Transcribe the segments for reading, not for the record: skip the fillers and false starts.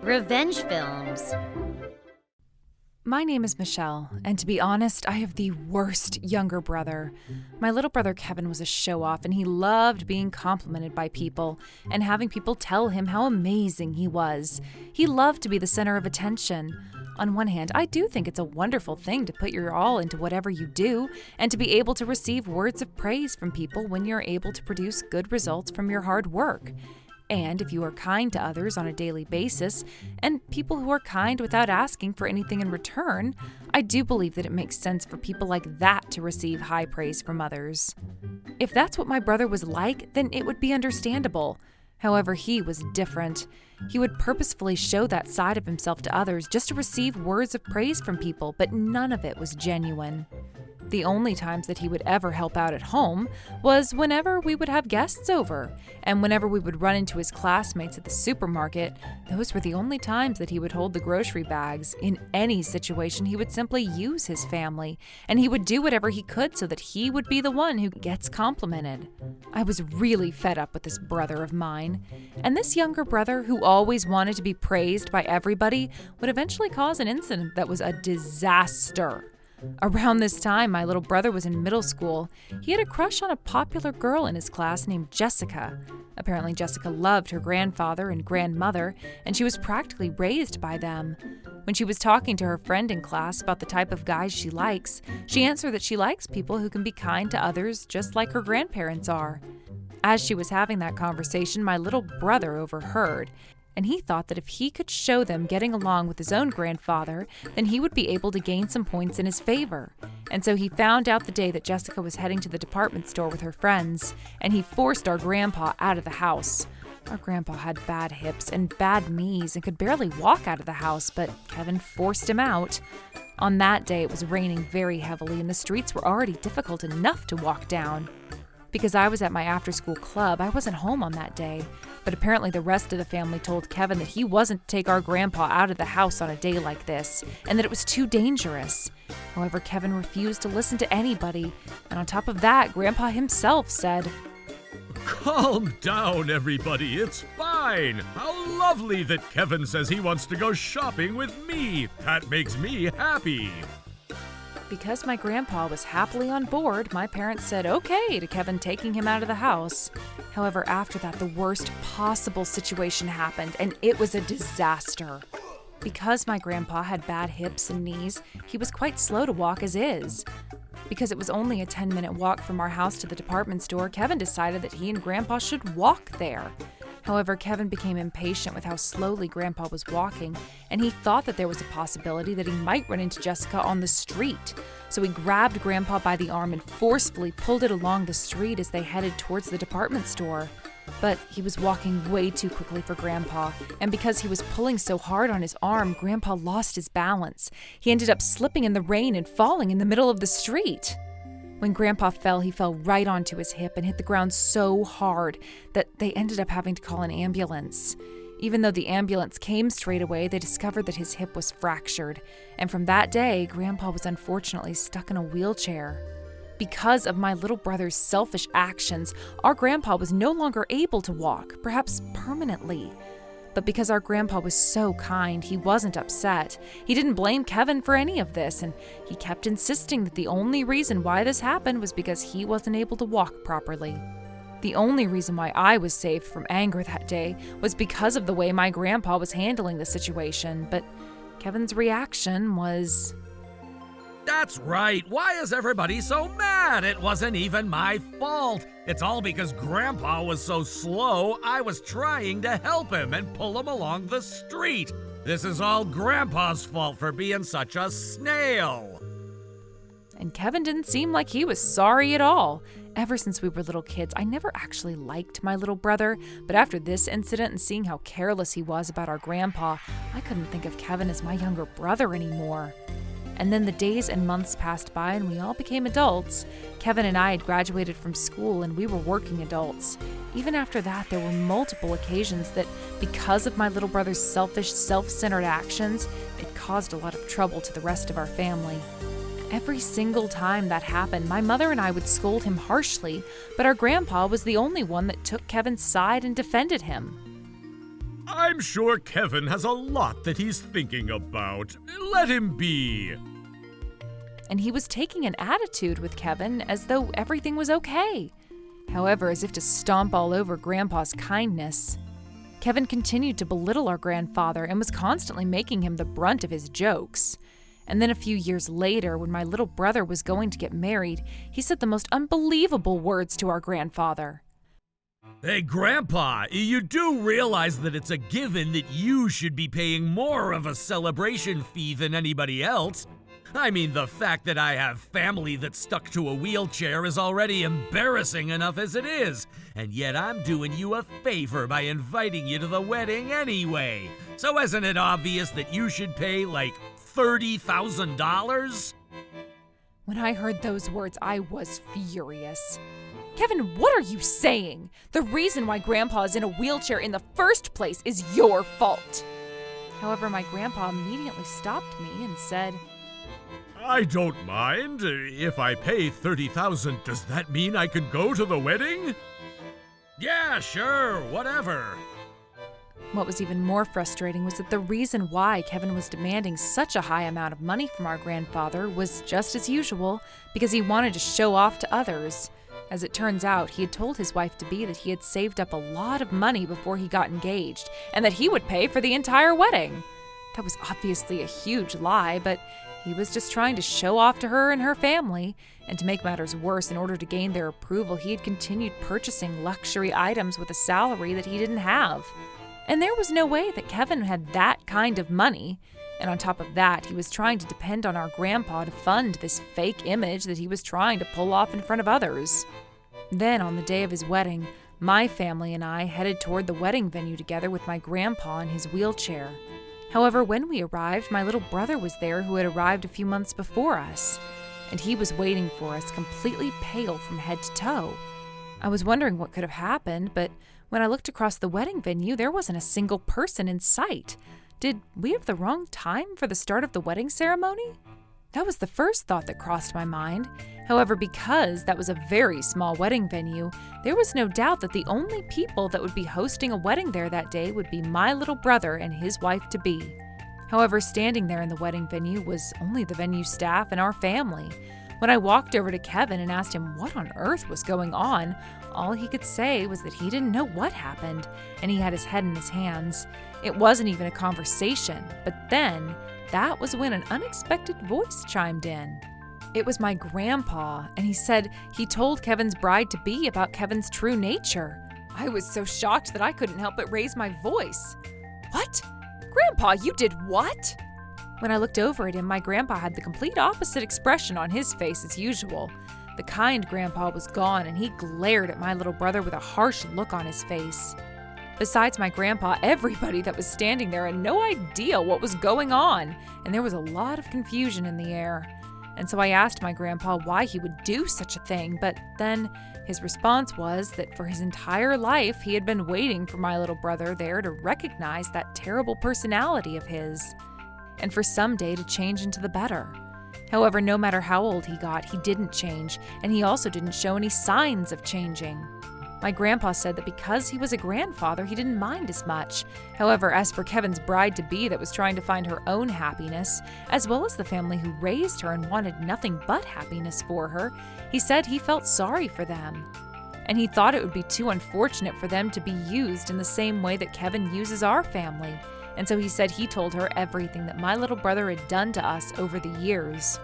Revenge films. My name is Michelle, and to be honest, I have the worst younger brother. My little brother Kevin was a show-off, and he loved being complimented by people and having people tell him how amazing he was. He loved to be the center of attention. On one hand, I do think it's a wonderful thing to put your all into whatever you do and to be able to receive words of praise from people when you're able to produce good results from your hard work. And if you are kind to others on a daily basis, and people who are kind without asking for anything in return, I do believe that it makes sense for people like that to receive high praise from others. If that's what my brother was like, then it would be understandable. However, he was different. He would purposefully show that side of himself to others just to receive words of praise from people, but none of it was genuine. The only times that he would ever help out at home was whenever we would have guests over, and whenever we would run into his classmates at the supermarket. Those were the only times that he would hold the grocery bags. In any situation, he would simply use his family, and he would do whatever he could so that he would be the one who gets complimented. I was really fed up with this brother of mine, and this younger brother, who always wanted to be praised by everybody, would eventually cause an incident that was a disaster. Around this time, my little brother was in middle school. He had a crush on a popular girl in his class named Jessica. Apparently, Jessica loved her grandfather and grandmother, and she was practically raised by them. When she was talking to her friend in class about the type of guys she likes, she answered that she likes people who can be kind to others just like her grandparents are. As she was having that conversation, my little brother overheard, and he thought that if he could show them getting along with his own grandfather, then he would be able to gain some points in his favor. And so he found out the day that Jessica was heading to the department store with her friends, and he forced our grandpa out of the house. Our grandpa had bad hips and bad knees and could barely walk out of the house, but Kevin forced him out. On that day, it was raining very heavily, and the streets were already difficult enough to walk down. Because I was at my after-school club, I wasn't home on that day, but apparently the rest of the family told Kevin that he wasn't to take our grandpa out of the house on a day like this, and that it was too dangerous. However, Kevin refused to listen to anybody, and on top of that, Grandpa himself said, "Calm down, everybody, it's fine. How lovely that Kevin says he wants to go shopping with me. That makes me happy." Because my grandpa was happily on board, my parents said okay to Kevin taking him out of the house. However, after that, the worst possible situation happened, and it was a disaster. Because my grandpa had bad hips and knees, he was quite slow to walk as is. Because it was only a 10-minute walk from our house to the department store, Kevin decided that he and Grandpa should walk there. However, Kevin became impatient with how slowly Grandpa was walking, and he thought that there was a possibility that he might run into Jessica on the street. So he grabbed Grandpa by the arm and forcefully pulled it along the street as they headed towards the department store. But he was walking way too quickly for Grandpa, and because he was pulling so hard on his arm, Grandpa lost his balance. He ended up slipping in the rain and falling in the middle of the street. When Grandpa fell, he fell right onto his hip and hit the ground so hard that they ended up having to call an ambulance. Even though the ambulance came straight away, they discovered that his hip was fractured, and from that day, Grandpa was unfortunately stuck in a wheelchair. Because of my little brother's selfish actions, our grandpa was no longer able to walk, perhaps permanently. But because our grandpa was so kind, he wasn't upset. He didn't blame Kevin for any of this, and he kept insisting that the only reason why this happened was because he wasn't able to walk properly. The only reason why I was saved from anger that day was because of the way my grandpa was handling the situation, but Kevin's reaction was, That's right. Why is everybody so mad? It wasn't even my fault. It's all because Grandpa was so slow, I was trying to help him and pull him along the street. This is all Grandpa's fault for being such a snail. And Kevin didn't seem like he was sorry at all. Ever since we were little kids, I never actually liked my little brother, but after this incident and seeing how careless he was about our grandpa, I couldn't think of Kevin as my younger brother anymore. And then the days and months passed by and we all became adults. Kevin and I had graduated from school and we were working adults. Even after that, there were multiple occasions that, because of my little brother's selfish, self-centered actions, it caused a lot of trouble to the rest of our family. Every single time that happened, my mother and I would scold him harshly, but our grandpa was the only one that took Kevin's side and defended him. I'm sure Kevin has a lot that he's thinking about. Let him be. And he was taking an attitude with Kevin as though everything was okay. However, as if to stomp all over Grandpa's kindness, Kevin continued to belittle our grandfather and was constantly making him the brunt of his jokes. And then a few years later, when my little brother was going to get married, he said the most unbelievable words to our grandfather. Hey, Grandpa, you do realize that it's a given that you should be paying more of a celebration fee than anybody else? I mean, the fact that I have family that's stuck to a wheelchair is already embarrassing enough as it is, and yet I'm doing you a favor by inviting you to the wedding anyway. So isn't it obvious that you should pay like $30,000? When I heard those words, I was furious. Kevin, what are you saying? The reason why Grandpa is in a wheelchair in the first place is your fault. However, my grandpa immediately stopped me and said, I don't mind. If I pay $30,000, does that mean I can go to the wedding? Yeah, sure, whatever. What was even more frustrating was that the reason why Kevin was demanding such a high amount of money from our grandfather was just as usual, because he wanted to show off to others. As it turns out, he had told his wife-to-be that he had saved up a lot of money before he got engaged, and that he would pay for the entire wedding. That was obviously a huge lie, but he was just trying to show off to her and her family, and to make matters worse, in order to gain their approval, he had continued purchasing luxury items with a salary that he didn't have. And there was no way that Kevin had that kind of money. And on top of that, he was trying to depend on our grandpa to fund this fake image that he was trying to pull off in front of others. Then, on the day of his wedding, my family and I headed toward the wedding venue together with my grandpa in his wheelchair. However, when we arrived, my little brother was there, who had arrived a few months before us, and he was waiting for us, completely pale from head to toe. I was wondering what could have happened, but when I looked across the wedding venue, there wasn't a single person in sight. Did we have the wrong time for the start of the wedding ceremony? That was the first thought that crossed my mind. However, because that was a very small wedding venue, there was no doubt that the only people that would be hosting a wedding there that day would be my little brother and his wife-to-be. However, standing there in the wedding venue was only the venue staff and our family. When I walked over to Kevin and asked him what on earth was going on, all he could say was that he didn't know what happened, and he had his head in his hands. It wasn't even a conversation, but then that was when an unexpected voice chimed in. It was my grandpa, and he said he told Kevin's bride-to-be about Kevin's true nature. I was so shocked that I couldn't help but raise my voice. What? Grandpa, you did what? When I looked over at him, my grandpa had the complete opposite expression on his face as usual. The kind grandpa was gone, and he glared at my little brother with a harsh look on his face. Besides my grandpa, everybody that was standing there had no idea what was going on, and there was a lot of confusion in the air. And so I asked my grandpa why he would do such a thing, but then his response was that for his entire life he had been waiting for my little brother there to recognize that terrible personality of his, and for someday to change into the better. However, no matter how old he got, he didn't change, and he also didn't show any signs of changing. My grandpa said that because he was a grandfather, he didn't mind as much. However, as for Kevin's bride-to-be that was trying to find her own happiness, as well as the family who raised her and wanted nothing but happiness for her, he said he felt sorry for them. And he thought it would be too unfortunate for them to be used in the same way that Kevin uses our family. And so he said he told her everything that my little brother had done to us over the years.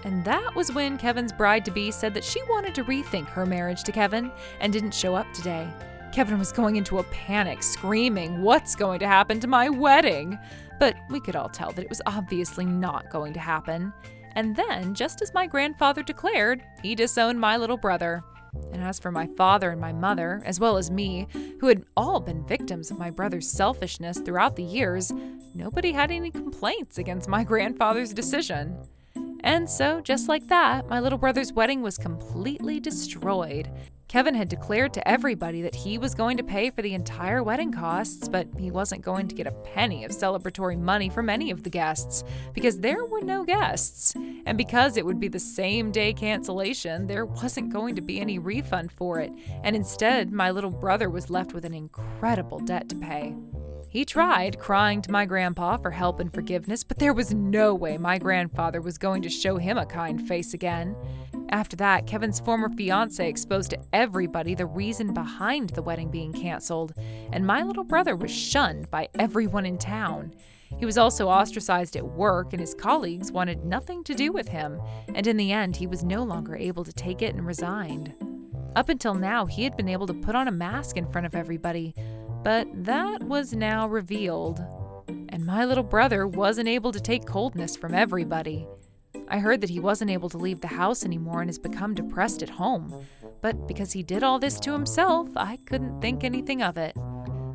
And that was when Kevin's bride-to-be said that she wanted to rethink her marriage to Kevin and didn't show up today. Kevin was going into a panic, screaming, "What's going to happen to my wedding?" But we could all tell that it was obviously not going to happen. And then, just as my grandfather declared, he disowned my little brother. And as for my father and my mother, as well as me, who had all been victims of my brother's selfishness throughout the years, nobody had any complaints against my grandfather's decision. And so, just like that, my little brother's wedding was completely destroyed. Kevin had declared to everybody that he was going to pay for the entire wedding costs, but he wasn't going to get a penny of celebratory money from any of the guests, because there were no guests. And because it would be the same day cancellation, there wasn't going to be any refund for it, and instead, my little brother was left with an incredible debt to pay. He tried crying to my grandpa for help and forgiveness, but there was no way my grandfather was going to show him a kind face again. After that, Kevin's former fiancée exposed to everybody the reason behind the wedding being canceled, and my little brother was shunned by everyone in town. He was also ostracized at work, and his colleagues wanted nothing to do with him, and in the end, he was no longer able to take it and resigned. Up until now, he had been able to put on a mask in front of everybody, but that was now revealed. And my little brother wasn't able to take coldness from everybody. I heard that he wasn't able to leave the house anymore and has become depressed at home. But because he did all this to himself, I couldn't think anything of it.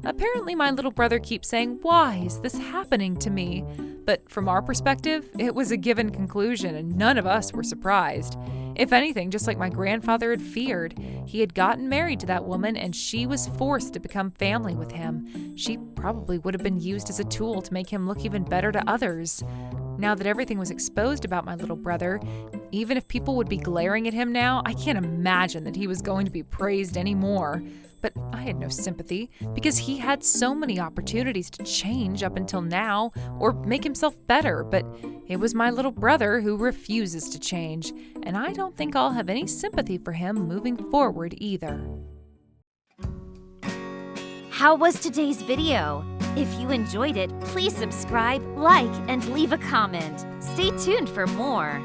Apparently, my little brother keeps saying, "Why is this happening to me?" But from our perspective, it was a given conclusion and none of us were surprised. If anything, just like my grandfather had feared, he had gotten married to that woman and she was forced to become family with him. She probably would have been used as a tool to make him look even better to others. Now that everything was exposed about my little brother, even if people would be glaring at him now, I can't imagine that he was going to be praised anymore. But I had no sympathy because he had so many opportunities to change up until now or make himself better, but it was my little brother who refuses to change, and I don't think I'll have any sympathy for him moving forward either. How was today's video? If you enjoyed it, please subscribe, like, and leave a comment. Stay tuned for more.